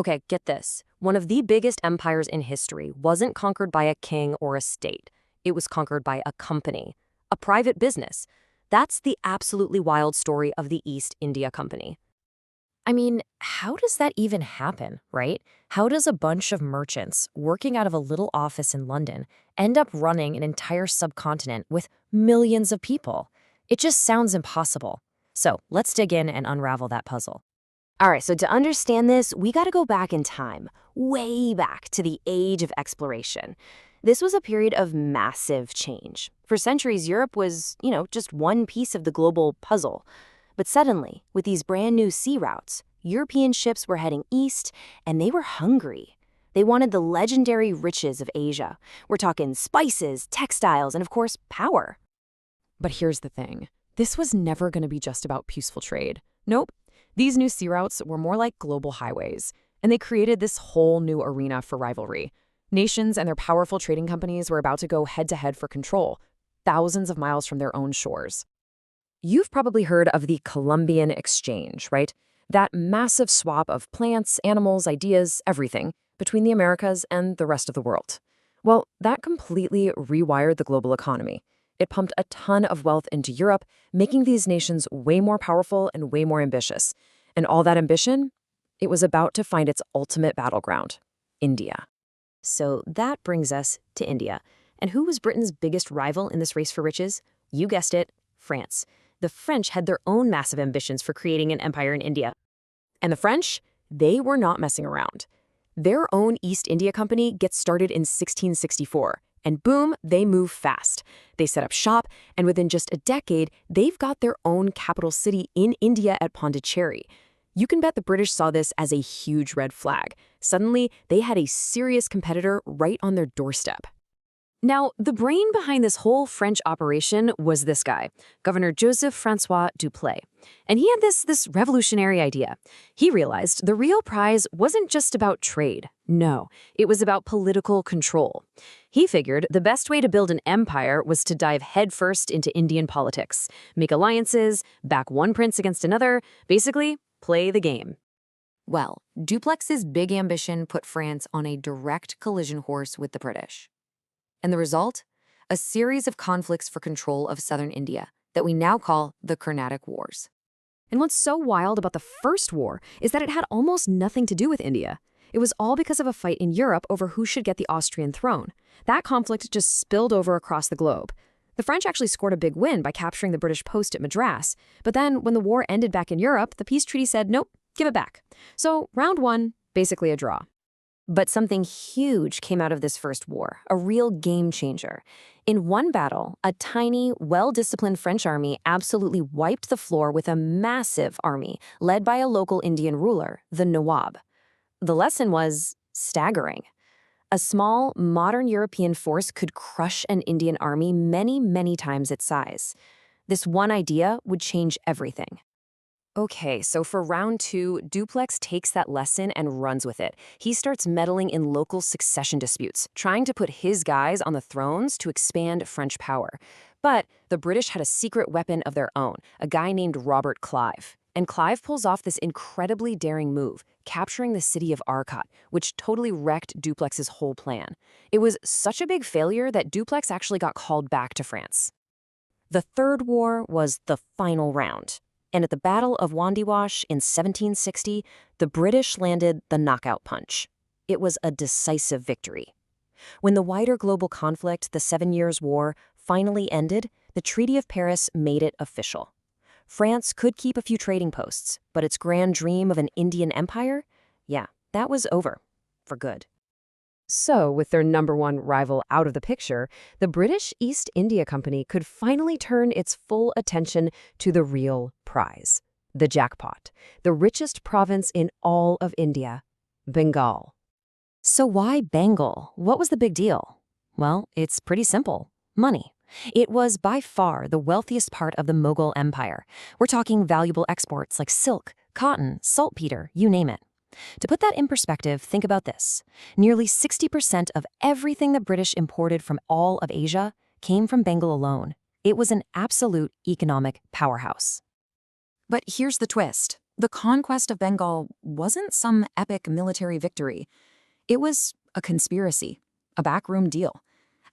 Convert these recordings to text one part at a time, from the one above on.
Okay, get this. One of the biggest empires in history wasn't conquered by a king or a state. It was conquered by a company, a private business. That's the absolutely wild story of the East India Company. I mean, how does that even happen, right? How does a bunch of merchants working out of a little office in London end up running an entire subcontinent with millions of people? It just sounds impossible. So let's dig in and unravel that puzzle. All right, so to understand this, we got to go back in time, way back to the age of exploration. This was a period of massive change. For centuries, Europe was, just one piece of the global puzzle. But suddenly, with these brand new sea routes, European ships were heading east, and they were hungry. They wanted the legendary riches of Asia. We're talking spices, textiles, and of course, power. But here's the thing. This was never going to be just about peaceful trade. Nope. These new sea routes were more like global highways, and they created this whole new arena for rivalry. Nations and their powerful trading companies were about to go head-to-head for control, thousands of miles from their own shores. You've probably heard of the Columbian Exchange, right? That massive swap of plants, animals, ideas, everything between the Americas and the rest of the world. Well, that completely rewired the global economy. It pumped a ton of wealth into Europe, making these nations way more powerful and way more ambitious. And all that ambition? It was about to find its ultimate battleground, India. So that brings us to India. And who was Britain's biggest rival in this race for riches? You guessed it, France. The French had their own massive ambitions for creating an empire in India. And the French, they were not messing around. Their own East India Company gets started in 1664, and boom, they move fast. They set up shop, and within just a decade, they've got their own capital city in India at Pondicherry. You can bet the British saw this as a huge red flag. Suddenly, they had a serious competitor right on their doorstep. Now, the brain behind this whole French operation was this guy, Governor Joseph-François Dupleix. And he had this revolutionary idea. He realized the real prize wasn't just about trade. No, it was about political control. He figured the best way to build an empire was to dive headfirst into Indian politics, make alliances, back one prince against another, basically, play the game. Well, Dupleix's big ambition put France on a direct collision horse with the British. And the result? A series of conflicts for control of southern India that we now call the Carnatic Wars. And what's so wild about the First War is that it had almost nothing to do with India. It was all because of a fight in Europe over who should get the Austrian throne. That conflict just spilled over across the globe. The French actually scored a big win by capturing the British post at Madras. But then, when the war ended back in Europe, the peace treaty said, nope, give it back. So, round one, basically a draw. But something huge came out of this first war, a real game changer. In one battle, a tiny, well-disciplined French army absolutely wiped the floor with a massive army led by a local Indian ruler, the Nawab. The lesson was staggering. A small, modern European force could crush an Indian army many, many times its size. This one idea would change everything. Okay, so for round two, Dupleix takes that lesson and runs with it. He starts meddling in local succession disputes, trying to put his guys on the thrones to expand French power. But the British had a secret weapon of their own, a guy named Robert Clive. And Clive pulls off this incredibly daring move, capturing the city of Arcot, which totally wrecked Dupleix's whole plan. It was such a big failure that Dupleix actually got called back to France. The Third War was the final round. And at the Battle of Wandiwash in 1760, the British landed the knockout punch. It was a decisive victory. When the wider global conflict, the 7 Years' War, finally ended, the Treaty of Paris made it official. France could keep a few trading posts, but its grand dream of an Indian empire? Yeah, that was over. For good. So, with their number one rival out of the picture, the British East India Company could finally turn its full attention to the real prize, the jackpot, the richest province in all of India, Bengal. So why Bengal? What was the big deal? Well, it's pretty simple. Money. It was by far the wealthiest part of the Mughal Empire. We're talking valuable exports like silk, cotton, saltpeter, you name it. To put that in perspective, think about this. Nearly 60% of everything the British imported from all of Asia came from Bengal alone. It was an absolute economic powerhouse. But here's the twist. the conquest of Bengal wasn't some epic military victory. It was a conspiracy, a backroom deal.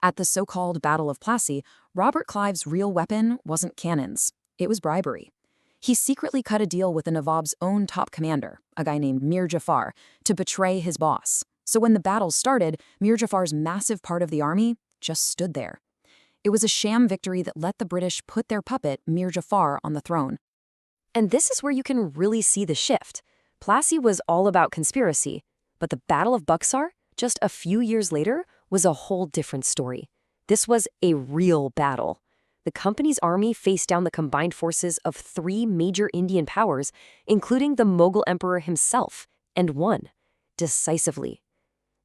At the so-called Battle of Plassey, Robert Clive's real weapon wasn't cannons. It was bribery. He secretly cut a deal with the Nawab's own top commander, a guy named Mir Jafar, to betray his boss. So when the battle started, Mir Jafar's massive part of the army just stood there. It was a sham victory that let the British put their puppet, Mir Jafar, on the throne. And this is where you can really see the shift. Plassey was all about conspiracy, but the Battle of Buxar, just a few years later, was a whole different story. This was a real battle. The company's army faced down the combined forces of 3 major Indian powers, including the Mughal emperor himself, and won, decisively.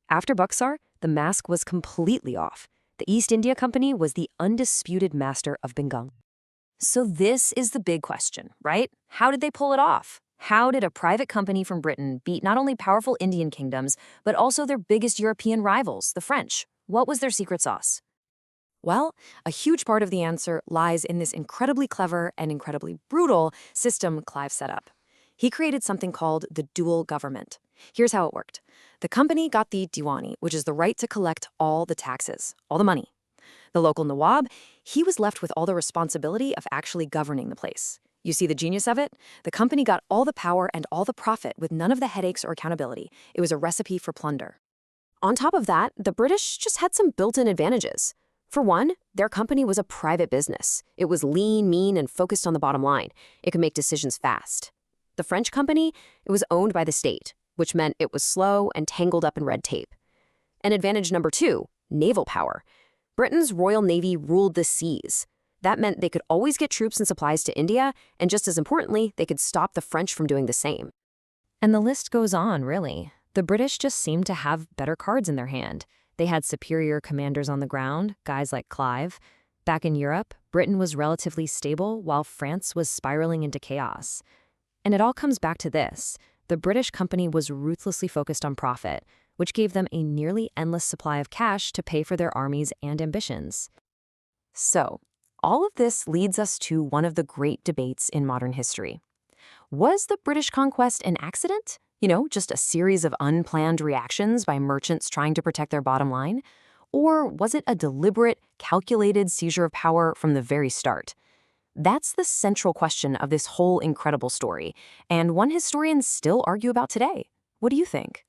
After Buxar, the mask was completely off. The East India Company was the undisputed master of Bengal. So this is the big question, right? How did they pull it off? How did a private company from Britain beat not only powerful Indian kingdoms, but also their biggest European rivals, the French? What was their secret sauce? Well, a huge part of the answer lies in this incredibly clever and incredibly brutal system Clive set up. He created something called the dual government. Here's how it worked. The company got the Diwani, which is the right to collect all the taxes, all the money. The local Nawab, he was left with all the responsibility of actually governing the place. You see the genius of it? The company got all the power and all the profit with none of the headaches or accountability. It was a recipe for plunder. On top of that, the British just had some built-in advantages. For one, their company was a private business. It was lean, mean, and focused on the bottom line. It could make decisions fast. The French company, it was owned by the state, which meant it was slow and tangled up in red tape. And advantage number 2, naval power. Britain's Royal Navy ruled the seas. That meant they could always get troops and supplies to India, and just as importantly, they could stop the French from doing the same. And the list goes on, really. The British just seemed to have better cards in their hand. They had superior commanders on the ground, guys like Clive. Back in Europe, Britain was relatively stable while France was spiraling into chaos. And it all comes back to this. The British company was ruthlessly focused on profit, which gave them a nearly endless supply of cash to pay for their armies and ambitions. So, all of this leads us to one of the great debates in modern history. Was the British conquest an accident? Just a series of unplanned reactions by merchants trying to protect their bottom line? Or was it a deliberate, calculated seizure of power from the very start? That's the central question of this whole incredible story, and one historians still argue about today. What do you think?